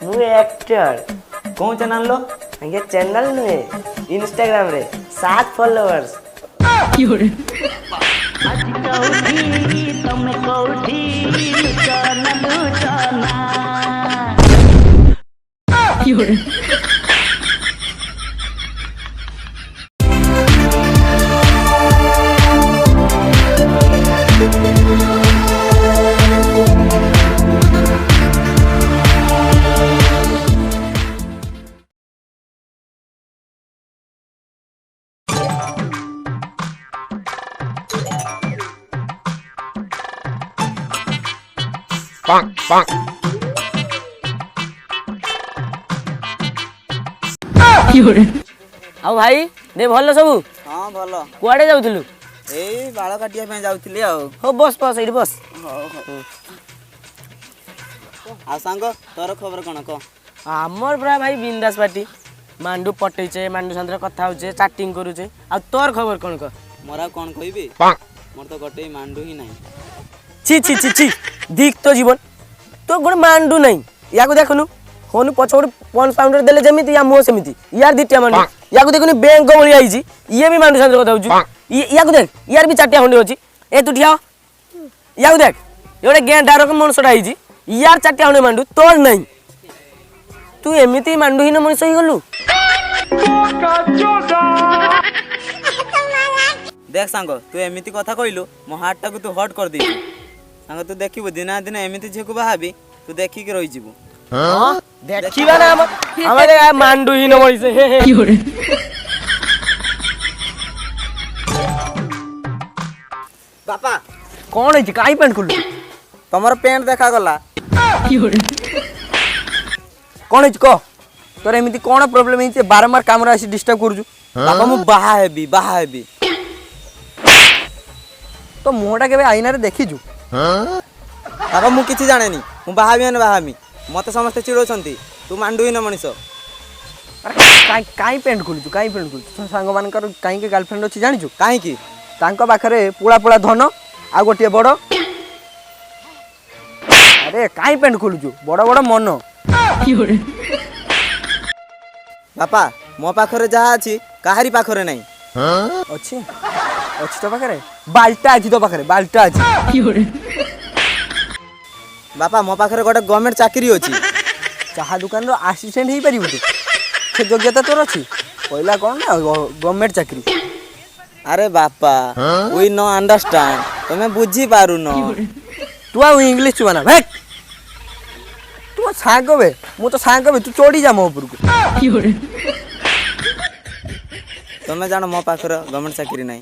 मु एक्टर कौन चैनल लो ये चैनल नुहे इंस्टाग्राम रे 7 फॉलोअर्स क्योरे आज कौठी तुम कौठी लुचाना लुचाना क्योरे Bonk, bonk. आ भाई दे भल सब हाँ भल कुआडे जाउथलु एई बाल काटिया पे जाउथली आ हो बस बस एठी बस आ सांग तोर खबर कोन को हमर बरा भाई बिंदास पार्टी मांडू पटेचे मांडू संतर कथा होचे चैटिंग करूचे आ तोर खबर कोन को मोरा कोन कहबी मोर तो गटे मांडू ही नाही छी छी छी छी दिख तो जीवन तो गोटे मांडू नहीं या को देखनु होनु पछ गोटे 1 पाउंडर देले जेमिति या मो सेमिति यार दिटिया मांडू या को देखनु बैंक गवली आईची ये भी मांडू संतर कथा होचु या को देख यार भी चाटिया खंडे होची ए तू ठिया या को देख एडे गेंडार को मनसडा आईची यार चाटिया खंडे मांडू तोर नहीं तू एमिति मांडू ही न मनिस ही गलु देख सांग तू एमिति कथा कहलु मो हार्ट टा को तू हट कर दी सांग तू देखिबो दिना दिन एमिति झेकु बाहाबी तू देखि के रहि जिवु हां देखिबा ना हमरे मांडू ही न मनिस हे क्योरे बापा कौन है काई पेंट खुलु तमर पेंट देखा गला क्योरे कौन है को तोर एमिति कोन प्रॉब्लम है बारंबार कैमरा आसी डिस्टर्ब करूछु बापा मु बाहा हेबी तो मुहटा केबे आईना रे देखिजु बापा मु किछि जाने नी मु बाहामी मते समस्त चिड़ोछंती तू मांडू ही न मनिस अरे काई पेंट खुलछु सांग मानकर काई के गर्लफ्रेंड अछि जानिछु काहे की तांको पाखरे पुळा पुळा धन आ गोटिए बड़ अरे काई पेंट खुलछु बड़ बड़ मन क्योरे बापा मो पाखरे जहा अछि काहारी पाखरे नाही अछि अछि तो पाखरे बाल्टा अछि तो पाखरे बाल्टा अछि क्योरे बापा मो पाखरे गोटे गवर्नमेंट चाकरी अछि चाहा दुकान रो असिस्टेंट हेई परिबु तू से योग्यता तोर अछि पहिला कोन ना गवर्नमेंट चाकरी अरे बापा वी नो अंडरस्टैंड तुम्हें बुझी पारु न तू आ इंग्लिश चुवाना भेट तू सांग बे मु तो सांग बे तू चोडी जा मो ऊपर को क्योरे तुम्हें जानो मो पाखरे गवर्नमेंट चाकरी नाही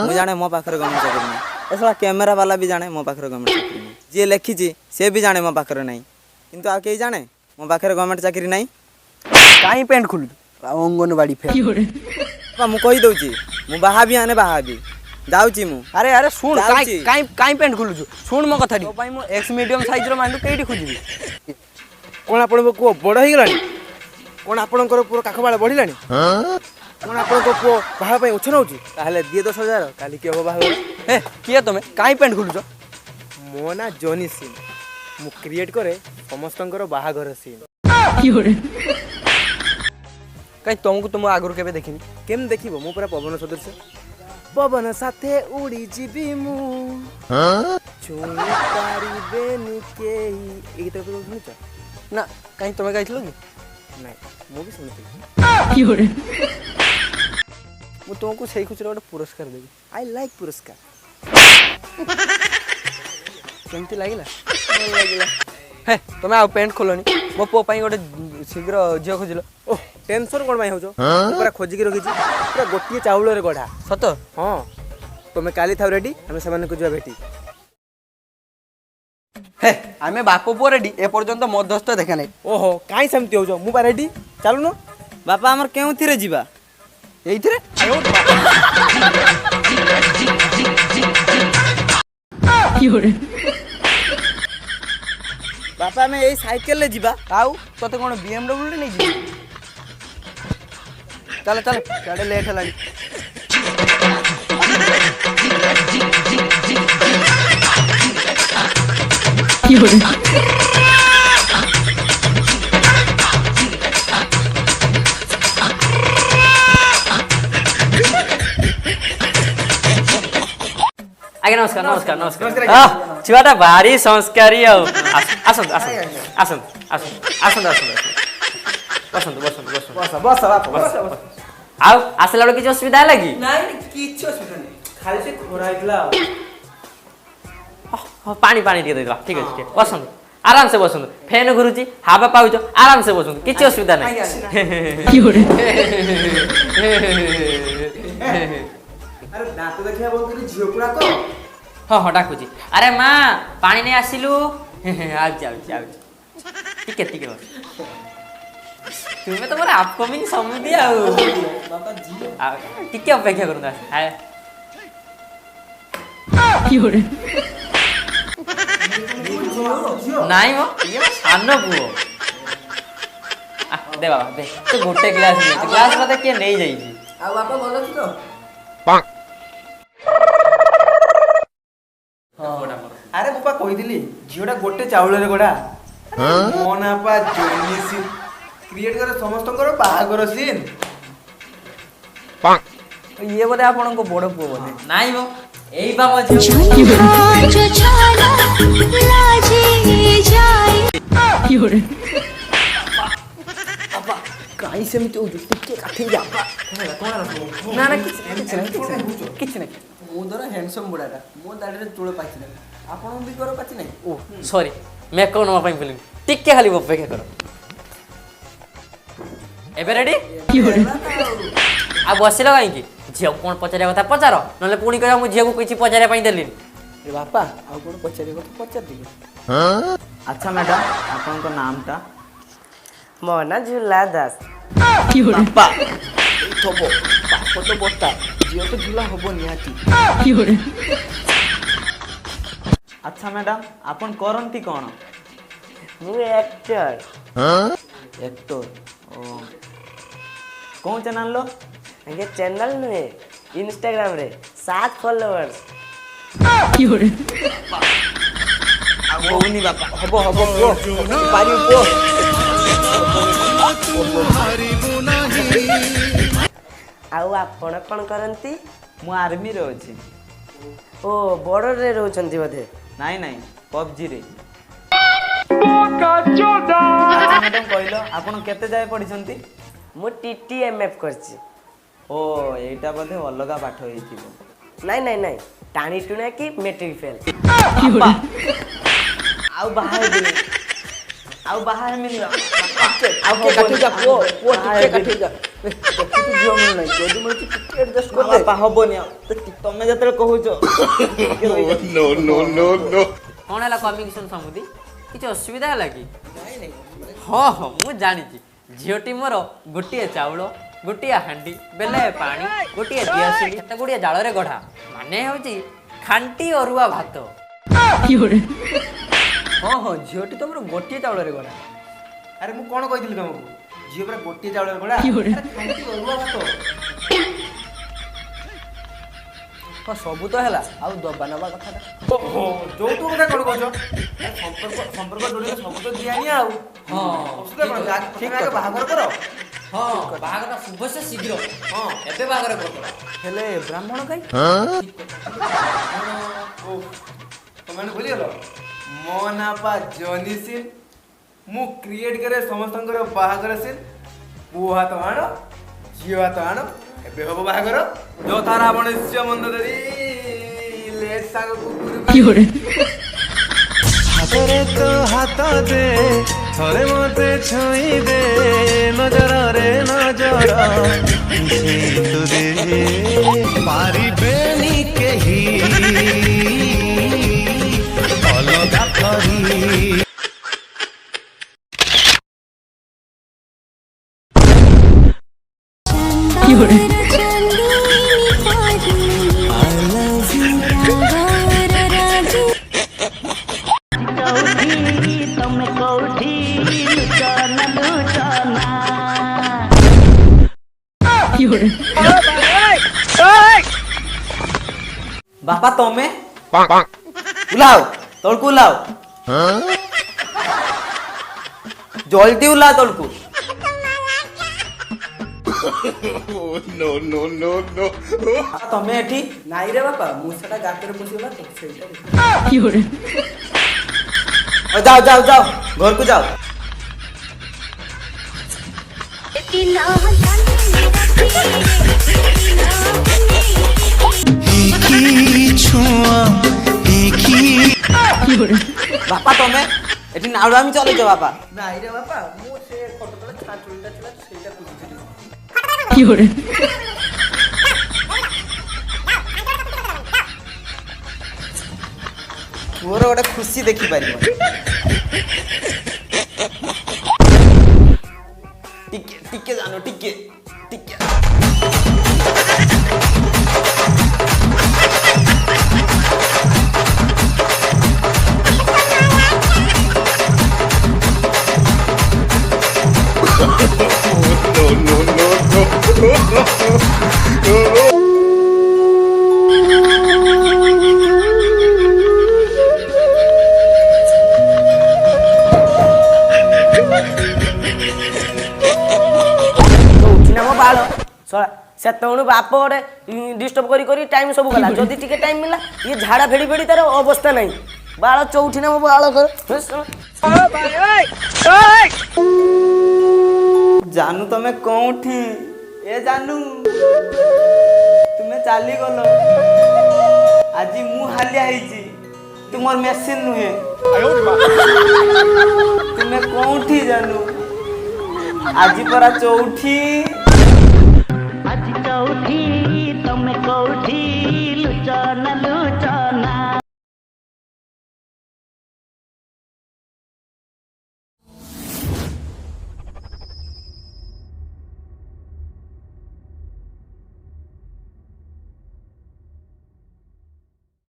मु जाने मो पाखरे गवर्नमेंट चाकरी नाही एसला कैमरा वाला भी जाने मो पाखरे गवर्नमेंट चाकरी नाही जे लेखी जी से भी जाने मो पाखरे नाही किंतु आ के जाने मो पाखरे गवर्नमेंट चाकरी नाही काई पेंट खुलु अंगनवाड़ी फे क्योरे बा मु कहि दउची मु बाहाबी जाउची मु अरे अरे सुन काई पेंट खुलु सुन मो कथा तो भाई मो एक्स मीडियम साइज रो मांडू केडी खोजिबी कोन आपण को बड़ ही गलानी कोन आपण को पूरा काख बाळ बढ़िलानी कोन आपण को पो बाहा पई उछ नउची ताहले दिए 10000 काली के हो बाहा ए किया तमे काई पेंट खुलु मो ना जॉनी सिंह मु क्रिएट करे समस्तंकर बाहाघर सीन क्योरे कहीं तुमको तुम आगुर केबे देखिनी केम देखिबो मु पूरा पवन सदृश पवन साथे उड़ी जीबी मु छुई पारिबेनी केही एई तो सुनिछ ना कहीं तुम गाइथलो कि नहीं मु भी सुनिथि क्योरे मु तुमको सही खुचरे गोटे पुरस्कार देबी आई लाइक पुरस्कार केमती लागिला हे तुम आ पेंट खोलनी मो पो पई गोटे शीघ्र झियो खोजिलो ओह टेंशन कोन माई होजो पूरा खोजी के रखिछि पूरा गोटिए चाउल रे गढा सत हां तुमे काली थाउ रेडी हमें सबन को जुआ भेटी हे आमे बापो पो रेडी ए पर्यंत मध्यस्थ देखा नै ओहो काई सेमती होजो मु बा रेडी चालू न बापा हमर केउ थिरे जीवा एइथिरे क्योरे बापा में यही साइकिल ले जीवा आउ तते कोन बीएमडब्ल्यू रे नै जी चल चल गाड़ी लेट हलानी क्योरे ଆଜ୍ଞା ନମସ୍କାର ନମସ୍କାର ନମସ୍କାର ଛୁଆଟା ଭାରି ସଂସ୍କାରୀ ଆଉ ଆସନ୍ତୁ ଆସନ୍ତୁ ଆସନ୍ତୁ ଆସନ୍ତୁ ଆସନ୍ତୁ ଆସନ୍ତୁ ବସନ୍ତୁ ବସନ୍ତୁ ବସନ୍ତୁ ବସ ବାପା ବସ ଆଉ ଆସିଲା ବେଳକୁ କିଛି ଅସୁବିଧା ହେଲା କି ନାଇଁ କିଛି ଅସୁବିଧା ନାହିଁ ଖାଲି ସେ ଖରା ହେଇଥିଲା ଆଉ ପାଣି ପାଣି ଟିକେ ଦେଇଦେବା ଠିକ ଅଛି ଠିକ ବସନ୍ତୁ ଆରାମସେ ବସନ୍ତୁ ଫ୍ୟାନ୍ ଘୁରୁଛି ହାବା ପାଉଛ ଆରାମସେ ବସନ୍ତୁ କିଛି ଅସୁବିଧା ନାହିଁ ଆରେ ଦାନ୍ତ ଦେଖିବା ବୋଲୁଥିଲି ଝିଅ ଗୁଡାକ ହଁ ହଁ ଡାକୁଛି ଆରେ ମା ପାଣି ନେଇ ଆସିଲୁ ଆଉଛି ଆଉଛି ଆଉଛି ଟିକେ ଟିକେ ବସ ତୁମେ ତ ମୋର ଆପକମିଂ ସମୁଦି ଆଉ ଟିକେ ଅପେକ୍ଷା କରନ୍ତୁ ନାଇଁ ମ ଇଏ ସାନ ପୁଅ ଦେ ବାବା ଦେ ତୁ ଗୋଟେ ଗ୍ଲାସ ନେଇଛି ଗ୍ଲାସ ମତେ କିଏ ନେଇଯାଇଛି ଆଉ ବାପା ଭଲ ଅଛି ତ ଆରେ ବାପା କହିଥିଲି ଝିଅଟା ଗୋଟେ ଚାଉଳରେ ଗড়ା ମୋ ନା ପା ଜୋନିସି କ୍ରିଏଟ କରେ ସମସ୍ତଙ୍କର ବାହାଘର ସିନ୍ ଇଏ ବୋଧେ ଆପଣଙ୍କ ବଡ ପୁଅ ବୋଧେ ନାଇଁ ମ ଏଇ ବା ମୋ ଝିଅ କାହିଁ ସେମିତି ହଉଛୁ ଟିକେ କାଠେଇ ଯା ନା ନା କିଛି ନାହିଁ ମୋ ଦ୍ୱାରା ହ୍ୟାଣ୍ଡସମ୍ ବୁଢ଼ାଟା ମୋ ଦାଢ଼ିରେ ଚୂଳ ପାଚି ନାହିଁ ଆପଣଙ୍କ ବି ଘର ପାଚି ନାହିଁ ଓ ସରି ମେକଅପ୍ ନେବା ପାଇଁ ଭୁଲିନି ଟିକେ ଖାଲି ଅପେକ୍ଷା କର ଏବେ ରେଡି ଆଉ ବସିଲ କାହିଁକି ଝିଅକୁ କ'ଣ ପଚାରିବା କଥା ପଚାର ନହେଲେ ପୁଣି କହିବା ମୁଁ ଝିଅକୁ କିଛି ପଚାରିବା ପାଇଁ ଦେଲିନି ବାପା ଆଉ କ'ଣ ପଚାରିବ ତ ପଚାରିଦେବି ଆଚ୍ଛା ମ୍ୟାଡ଼ାମ୍ ଆପଣଙ୍କ ନାମଟା ମୋ ନା ଝୁଲା ଦାସ ବାପା ଥବ ବାପ ତ ବତା ଝିଅ ତ ଝୁଲା ହବ ନିହାତି ଆଚ୍ଛା ମ୍ୟାଡ଼ାମ୍ ଆପଣ କରନ୍ତି କ'ଣ ମୁଁ ଆକ୍ଟର ଏକ୍ଟର ଓ କେଉଁ ଚ୍ୟାନେଲ୍ର ଆଜ୍ଞା ଚ୍ୟାନେଲ ନୁହେଁ ଇନଷ୍ଟାଗ୍ରାମରେ 7 ଫଲୋଅର୍ସ ଆଉ ହଉନି ବାପା ହବ ହବ ପୁଅ ପାରିବୁ ପୁଅ ଆଉ ଆପଣ କ'ଣ କରନ୍ତି ମୁଁ ଆର୍ମିରେ ଅଛି ଓ ବର୍ଡରରେ ରହୁଛନ୍ତି ବୋଧେ ନାଇଁ ନାଇଁ ପବ୍ଜିରେ ମ୍ୟାଡ଼ାମ୍ କହିଲ ଆପଣ କେତେ ଯାଏ ପଢ଼ିଛନ୍ତି ମୁଁ TTMF କରିଛି ଓ ଏଇଟା ବୋଧେ ଅଲଗା ପାଠ ହେଇଥିବ ନାଇଁ ନାଇଁ ନାଇଁ ଟାଣି ଟୁଣା କି ମେଟ୍ରିକ ଫେଲ୍ ଆଉ ବାହା ହେବିନି ଆଉ ବାହା ହେବିନି ଆଉ କିଏ କାଠେଇ ଯା ପୁଅ ପୁଅ ଟିକେ କାଠେଇ ଯା ଦେଖିଛୁ ଝିଅ ମିଳୁନାହିଁ ଯଦି ମିଳୁଛି ଟିକେ ଆଡଜଷ୍ଟ କରିଦେ ବାପା ହବନି ଆଉ ତମେ ଯେତେବେଳେ କହୁଛ କ'ଣ ହେଲା କମିଶନ ସମୁଦି କିଛି ଅସୁବିଧା ହେଲା କି ହଁ ହଁ ମୁଁ ଜାଣିଛି ଝିଅଟି ମୋର ଗୋଟିଏ ଚାଉଳ ଗୋଟିଏ ହାଣ୍ଡି ବେଲେ ପାଣି ଗୋଟିଏ ଦିଆସିଲି କେତେ ଗୁଡ଼ିଏ ଜାଳରେ ଗଢ଼ା ମାନେ ହେଉଛି ଖାଣ୍ଟି ଅରୁଆ ଭାତ ହଁ ହଁ ଝିଅଟି ତମର ଗୋଟିଏ ଚାଉଳରେ ଗড়ା ଆରେ ମୁଁ କ'ଣ କହିଥିଲି ତମକୁ ଝିଅ ପୁରା ଗୋଟିଏ ଚାଉଳରେ ଗড়ା ହଁ ସବୁ ତ ହେଲା ଆଉ ଦବା ନେବା କଥାଟା ଯୋଉଠୁ କଥା କ'ଣ କହୁଛ ସମ୍ପର୍କ ଯୋଡ଼ିଲେ ସବୁ ତ ଦିଆନି ଆଉ ହଁ ଠିକ ବାହାଘର କର ହଁ ବାହାଘର ଶୁଭସେ ଶୀଘ୍ର ହଁ ଏବେ ବାହାଘର କରିଦେବା ହେଲେ ବ୍ରାହ୍ମଣ କାଇଁ ତମେ ଭୁଲିଗଲ ମୋ ନା ପା ଜନି ସିନ୍ ମୁଁ କ୍ରିଏଟ କରେ ସମସ୍ତଙ୍କର ବାହାଘର ସିନ୍ ପୁଅ ହାତ ଆଣ ଝିଅ ହାତ ଆଣ ଏବେ ହବ ବାହାଘର ଯଥା ରାବଣସ୍ୟ ମନ୍ଦୋଦରୀ ଲେଟ୍ ସାଙ୍ଗ କୁକୁର ହାତରେ ତ ହାତ ଦେ ଥରେ ମତେ ଛୁଇଁ ଦେ ନଜରରେ ନଜର ତୁ ଦେ ପାରିବେନି କେହି ଅଲଗା କରି ବାପା ତମେ ଉଲାও ତଳକୁ ଉଲାও ଜଲ୍ଦି ଉଲା ତଳକୁ ତମେ ଏଠି ନାଇଁ ରେ ବାପା ମୁଁ ସେଟା ଗାତରେ ପଶିଗଲା ତ ସେଇଟା Fiore. ଯାଅ ଯାଅ ଯାଅ ଘରକୁ ଯାଅ। Fiore. ବାପା ତମେ ଏଠି ନାଉଡାମି ଚଲେଇଛ ବାପା। ନାଇଁ ରେ ବାପା ମୁଁ ସେ ଫଟୋଟା ଛାଞ୍ଚୁଳିଟା ଥିଲା ସେଇଟା ଖୋଜୁଥିଲି। Fiore. ପୁଅର ଗୋଟେ ଖୁସି ଦେଖିପାରିବ। ଟିକେ ଟିକେ ଜାনো ଟିକେ ଟିକେ ଉଠିନା ମୋ ବାଳ ଶଳା ସେତେବେଳୁ ବାପ ଗୋଟେ ଡିଷ୍ଟର୍ବ କରି କରି ଟାଇମ୍ ସବୁ ଗଲା ଯଦି ଟିକେ ଟାଇମ୍ ମିଳିଲା ଇଏ ଝାଡ଼ା ଫେଡ଼ି ଫେଡ଼ି ତାର ଅବସ୍ଥା ନାହିଁ ବାଳ ଚଉଠି ନା ମୋ ବାଳ ଜାନୁ ତମେ କୋଉଠି ଏ ଜାନୁ ତୁମେ ଚାଲିଗଲ ଆଜି ମୁଁ ହାଲିଆ ହେଇଛି ତୁମର ମେସିନ୍ ନୁହେଁ ତୁମେ କୋଉଠି ଜାନୁ ଆଜି ପରା ଚଉଠି ଆଜି ଚୌଠି ତମେ କୋଉଠି ଲୁଚନା ଲୁଚନା